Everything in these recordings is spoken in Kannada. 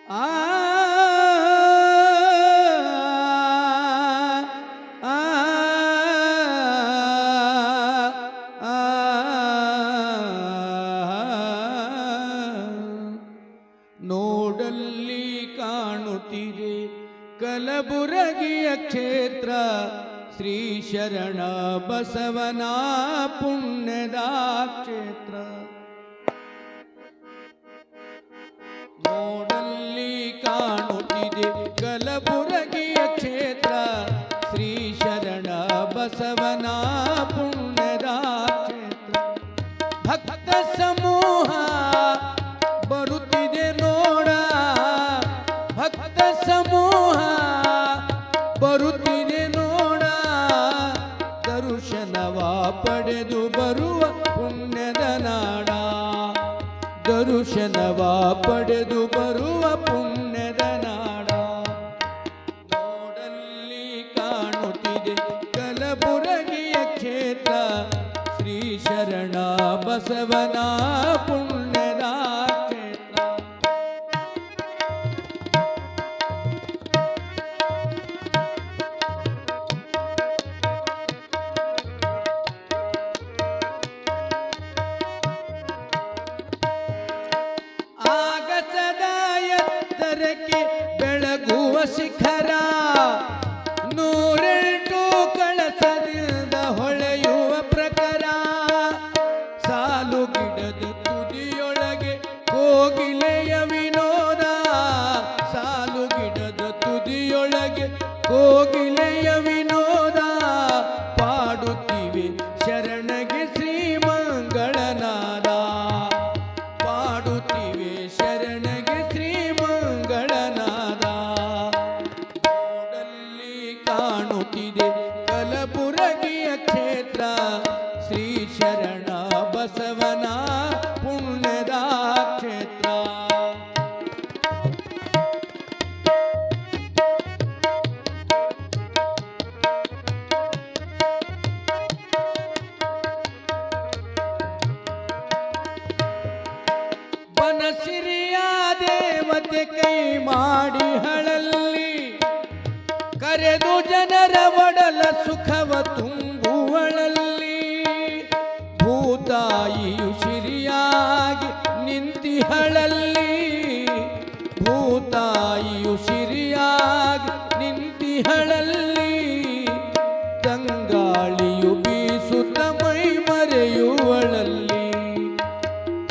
ಆ ಆ ನೋಡಲ್ಲಿ ಕಾಣುತ್ತಿದೆ ಕಲಬುರಗಿಯ ಕ್ಷೇತ್ರ ಶ್ರೀ ಶರಣ ಬಸವನ ಪುಣ್ಯದ ಕ್ಷೇತ್ರ. ನೋಡಲ್ಲಿ ಕಾಣುತ್ತಿದೆ ಕಲಬುರಗಿಯ ಕ್ಷೇತ್ರ ಶ್ರೀ ಶರಣ ಬಸವನ ಪುಣ್ಯದ ಕ್ಷೇತ್ರ. ಭಕ್ತ ಸಮೂಹ ಬರುತ್ತಿದೆ ನೋಡ, ಭಕ್ತ ಸಮೂಹ ಬರುತ್ತಿದೆ ನೋಡ, ದರ್ಶನವ ಪಡೆದು ಬರುವ ಪುಣ್ಯದ ನಾಡ, ದರ್ಶನವ ಪಡೆದು ಬರುವ ಪುಣ್ಯದ ನಾಡ. ನೋಡಲ್ಲಿ ಕಾಣುತ್ತಿದೆ ಕಲಬುರಗಿಯ ಕ್ಷೇತ್ರ ಶ್ರೀ ಶರಣ ಬಸವನ ಪುಣ್ಯದ ಕ್ಷೇತ್ರ. ಆಗಸದ ಎತ್ತರಕ್ಕೆ ಬೆಳಗುವ ಶಿಖರ, ನೂರೆಂಟು ಕಳಸದಿಂದ ಹೊಳೆಯುವ ಪ್ರಕಾರ, ಸಾಲು ಗಿಡದ ತುದಿಯೊಳಗೆ ಕೋಗಿಲೆಯ ವಿನೋದ, ಸಾಲು ಗಿಡದ ತುದಿಯೊಳಗೆ ಕೋಗಿಲೆಯ ವಿನೋದ, ಪಾಡುತ್ತಿವೆ ಶರಣಗೆ ಶ್ರೀಮಂಗಳನಾದ, ಪಾಡುತ್ತಿವೆ ಶರಣಗೆ ಶ್ರೀಮಂಗಳನಾದ. ನೋಡಲ್ಲಿ ಕಾಣುತ್ತಿದೆ ಕಲಬುರಗಿಯ ಕ್ಷೇತ್ರ ಶ್ರೀ ಶರಣ ಬಸವನ ಪುಣ್ಯದ ಕ್ಷೇತ್ರ. ಬನಸಿರಿಯ ದೇವತೆ ಕೈ ಮಾಡಿ ಹಳಲ್ಲಿ ಕರೆದು ಜನರ ಒಡಲ ಸುಖವ ತುಂಬುವಳಲ್ಲಿ, ಭೂತಾಯಿಯು ಸಿರಿಯಾಗಿ ನಿಂತಿಹಳಲ್ಲಿ, ಭೂತಾಯಿಯು ಸಿರಿಯಾಗಿ ನಿಂತಿಹಳಲ್ಲಿ, ತಂಗಾಳಿಯು ಬೀಸುತ್ತ ಮೈ ಮರೆಯುವಳಲ್ಲಿ,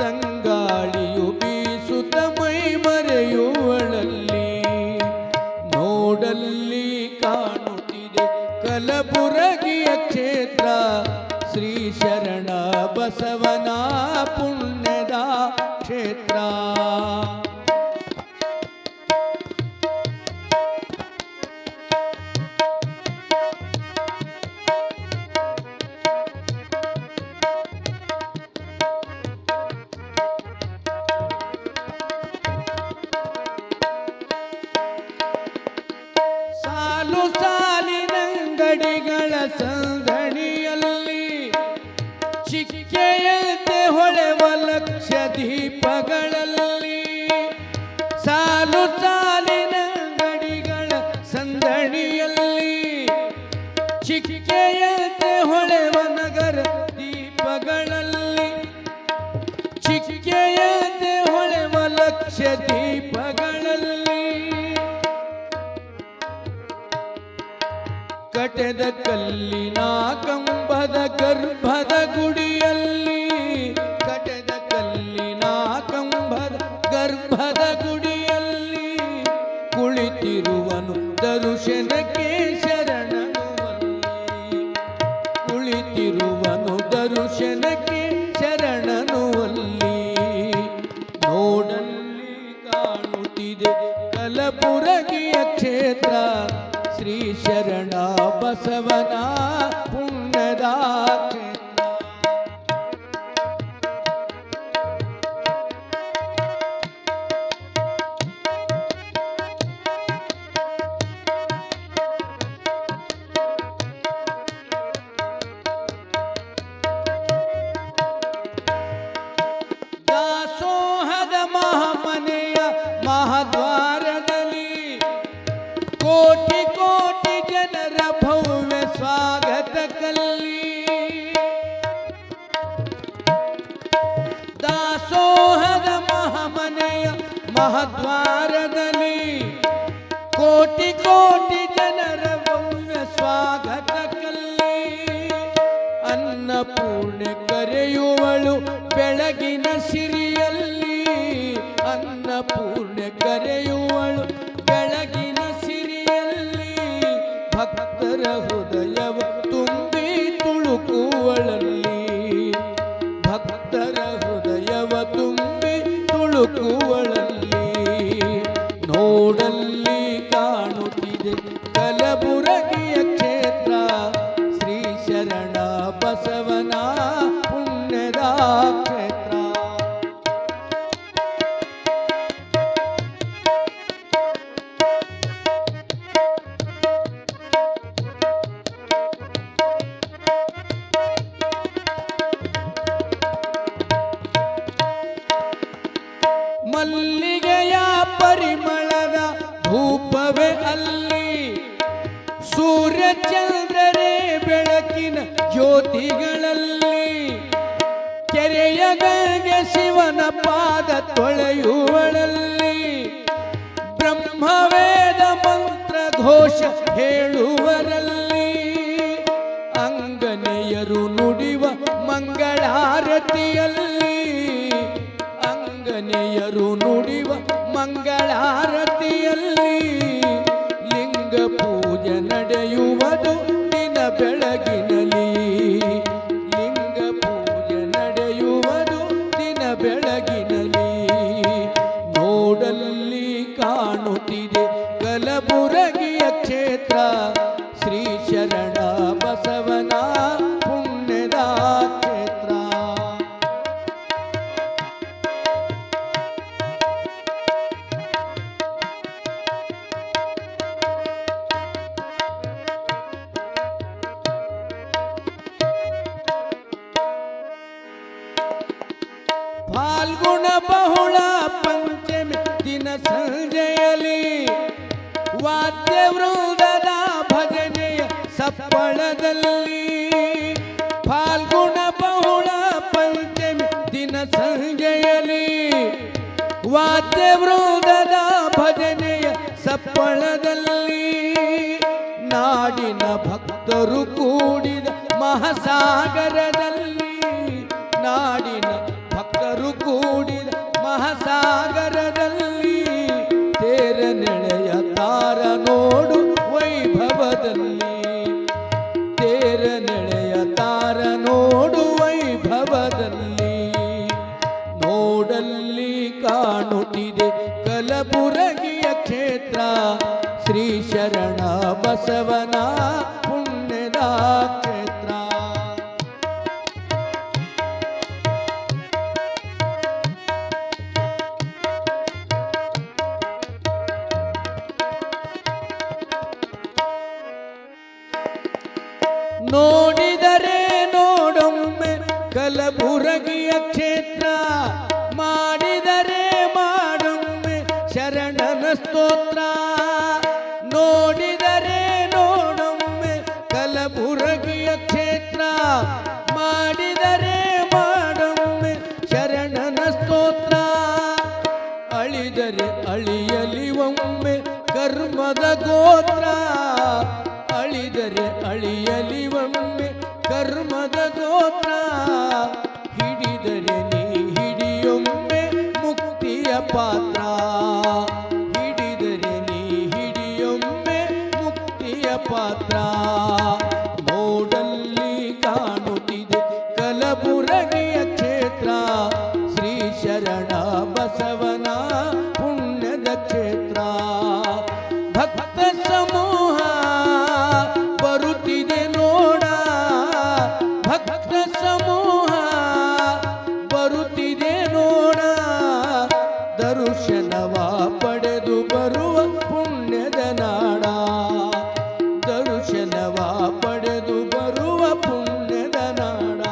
ತಂಗಾಳಿಯು ಬೀಸುತ್ತ ಮೈ ಮರೆಯುವಳಲ್ಲಿ. ನೋಡಲ್ಲಿ ಕಾಣುತ್ತಿದೆ ಕಲಬುರಗಿಯ ಕ್ಷೇತ್ರ ಶ್ರೀ ಶರಣ ಬಸವನ ಪುಣ್ಯದ ಕ್ಷೇತ್ರ. ಸಾಲು ಸಾಲಿನಂಗಡಿಗಳ ಸಂದಣಿಯಲ್ಲಿ ಚಿಕ್ಕೆಯಂತೆ ಹೊಳೆವ ಲಕ್ಷ ದೀಪಗಳಲ್ಲಿ, ಸಾಲು ಸಾಲಿನಂಗಡಿಗಳ ಸಂದಣಿಯಲ್ಲಿ ಚಿಕ್ಕೆಯಂತೆ ಹೊಳೆವ ನಗರ ದೀಪಗಳಲ್ಲಿ, ಚಿಕ್ಕೆಯಂತೆ ಹೊಳೆವ ಲಕ್ಷ ದೀಪಗಳಲ್ಲಿ, ಕಟೆದ ಕಲ್ಲಿನ ಕಂಬದ ಗರ್ಭದ ಗುಡಿಯಲ್ಲಿ, ಕಟೆದ ಕಲ್ಲಿನ ಕಂಬದ ಗರ್ಭದ ಗುಡಿಯಲ್ಲಿ, ಕುಳಿತಿರುವನು ದರ್ಶನಕ್ಕೆ ಶರಣನು ಅಲ್ಲಿ, ಕುಳಿತಿರುವನು ದರ್ಶನಕ್ಕೆ ಶರಣನು ಅಲ್ಲಿ. ನೋಡಲ್ಲಿ ಕಾಣುತ್ತಿದೆ ಕಲಬುರಗಿಯ ಕ್ಷೇತ್ರ ಶ್ರೀ ಶರಣ ಬಸವನ ಪುಣ್ಯದ ಕ್ಷೇತ್ರ. ದಾಸೋಹದ ಮಹಾಮನೆಯ ಮಹಾದ್ವಾರ ಮಹದ್ವಾರದಲ್ಲಿ ಕೋಟಿ ಕೋಟಿ ಜನರ ಭವ್ಯ ಸ್ವಾಗತ ಕಲ್ಲಿ ಅನ್ನಪೂರ್ಣೆ ಕರೆಯುವಳು ಬೆಳಗಿನ ಸಿರಿಯಲ್ಲಿ ಅನ್ನಪೂರ್ಣೆ ಕರೆಯುವಳು ಬೆಳಗಿನ ಸಿರಿಯಲ್ಲಿ ಭಕ್ತರ ಹೃದಯವ ತುಂಬಿ ತುಳುಕುವಳಲ್ಲಿ ಭಕ್ತರ ಹೃದಯವ ತುಂಬಿ ತುಳುಕುವಳಲ್ಲಿ ನೋಡಲ್ಲಿ ಕಾಣುತ್ತಿದೆ ಕಲಬುರಗಿಯ ಕ್ಷೇತ್ರ ಶ್ರೀ ಶರಣ ಬಸವನ ಪುಣ್ಯದ ಕ್ಷೇತ್ರ. ಮಲ್ಲಿಗೆಯ ಪರಿಮಳದ ಧೂಪವೇ ಅಲ್ಲಿ ಸೂರ್ಯ ಚಂದ್ರರೇ ಬೆಳಕಿನ ಜ್ಯೋತಿಗಳಲ್ಲಿ ಕೆರೆಯ ಗಂಗೆ ಶಿವನ ಪಾದ ತೊಳೆಯುವಳಲ್ಲಿ ಬ್ರಹ್ಮವೇದ ಮಂತ್ರ ಘೋಷ ಹೇಳುವರಲ್ಲಿ ಅಂಗನೆಯರು ನುಡಿವ ಮಂಗಳಾರತಿಯಲ್ಲಿ ಅಂಗನೆಯರು ನುಡಿವ ಮಂಗಳಾರತಿಯಲ್ಲಿ ಲಿಂಗ ಪೂಜೆ ನಡೆಯುವುದು ದಿನ ಬೆಳಗಿನಲ್ಲಿ ಲಿಂಗ ಪೂಜೆ ನಡೆಯುವುದು ದಿನ ಬೆಳಗಿನಲ್ಲಿ ನೋಡಲ್ಲಿ ಕಾಣುತ್ತಿದೆ ಕಲಬುರಗಿಯ ಕ್ಷೇತ್ರ ಶ್ರೀ ಶರಣ ಬಸವನ ಪುಣ್ಯದ ಕ್ಷೇತ್ರ. ಫಾಲ್ಗುಣ ಬಹುಳ ಪಂಚಮಿ ದಿನ ಸಂಜೆಯಲ್ಲಿ ವಾದ್ಯ ವೃಂದದ ಭಜನೆಯ ಸಪ್ಪಳದಲ್ಲಿ ಫಾಲ್ಗುಣ ಬಹುಳ ಪಂಚಮಿ ದಿನ ಸಂಜೆಯಲ್ಲಿ ವಾದ್ಯ ವೃಂದದ ಭಜನೆಯ ಸಪ್ಪಳದಲ್ಲಿ ನಾಡಿನ ಭಕ್ತರು ಕೂಡಿದ ಮಹಾಸಾಗರದಲ್ಲಿ ನಾಡಿನ ಭಕ್ತರು ಕೂಡಿದ ಮಹಾಸಾಗರದಲ್ಲಿ ತೇರ ನೆಳೆಯ ತಾರ ನೋಡು ವೈಭವದಲ್ಲಿ ತೇರ ನೆಳೆಯ ತಾರ ನೋಡು ವೈಭವದಲ್ಲಿ ನೋಡಲ್ಲಿ ಕಾಣುತ್ತಿದೆ ಕಲಬುರಗಿಯ ಕ್ಷೇತ್ರ ಶ್ರೀ ಶರಣ ಬಸವನ ಪುಣ್ಯದ ಕ್ಷೇತ್ರ. ನೋಡಿದರೆ ನೋಡೊಮ್ಮೆ ಕಲಬುರಗಿಯ ಕ್ಷೇತ್ರ ಮಾಡಿದರೆ ಮಾಡೊಮ್ಮೆ ಶರಣನ ಸ್ತೋತ್ರ ನೋಡಿದರೆ ನೋಡೊಮ್ಮೆ ಕಲಬುರಗಿಯ ಕ್ಷೇತ್ರ ಮಾಡಿದರೆ ಮಾಡೊಮ್ಮೆ ಶರಣನ ಸ್ತೋತ್ರ ಅಳಿದರೆ ಅಳಿಯಲಿ ಒಮ್ಮೆ ಕರ್ಮದ ಗೋತ್ರ ಅಳಿದರೆ ಅಳಿಯಲಿ ಒಮ್ಮೆ ಕರ್ಮದ ಗೋತ್ರ ಹಿಡಿದರೆ ನೀ ಹಿಡಿಯೊಮ್ಮೆ ಮುಕ್ತಿಯ ಪಾತ್ರ ಹಿಡಿದರೆ ನೀ ಹಿಡಿಯೊಮ್ಮೆ ಮುಕ್ತಿಯ ಪಾತ್ರ ನೋಡಲ್ಲಿ ಕಾಣುತ್ತಿದೆ ಕಲಬುರಗಿಯ ಕ್ಷೇತ್ರ ಶ್ರೀ ಶರಣ ಬಸವನ ಪುಣ್ಯದ ಕ್ಷೇತ್ರ. ಭಕ್ತ ಸಮೂಹ ಬರುತ್ತಿದೆ ನೋಡ ಭಕ್ತ ಸಮೂಹ ಬರುತ್ತಿದೆ ನೋಡ ದರ್ಶನವ ಪಡೆದು ಬರುವ ಪುಣ್ಯದ ನಾಡ ದರ್ಶನವ ಪಡೆದು ಬರುವ ಪುಣ್ಯದ ನಾಡ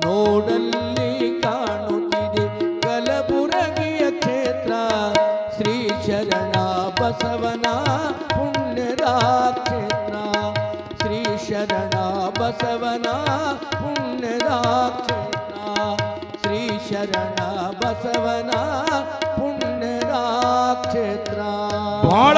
ನೋಡಲ್ಲಿ ಕಾಣುತ್ತಿದೆ ಕಲಬುರಗಿಯ ಕ್ಷೇತ್ರ ಶ್ರೀ ಶರಣ ಬಸವನ ಪುಣ್ಯದ ಕ್ಷೇತ್ರ ಶ್ರೀ ಶರಣ ಬಸವನ ಪುಣ್ಯದ ಕ್ಷೇತ್ರ ಶ್ರೀ ಶರಣ ಬಸವನ ಪುಣ್ಯ ಕ್ಷೇತ್ರ ಬಹಳ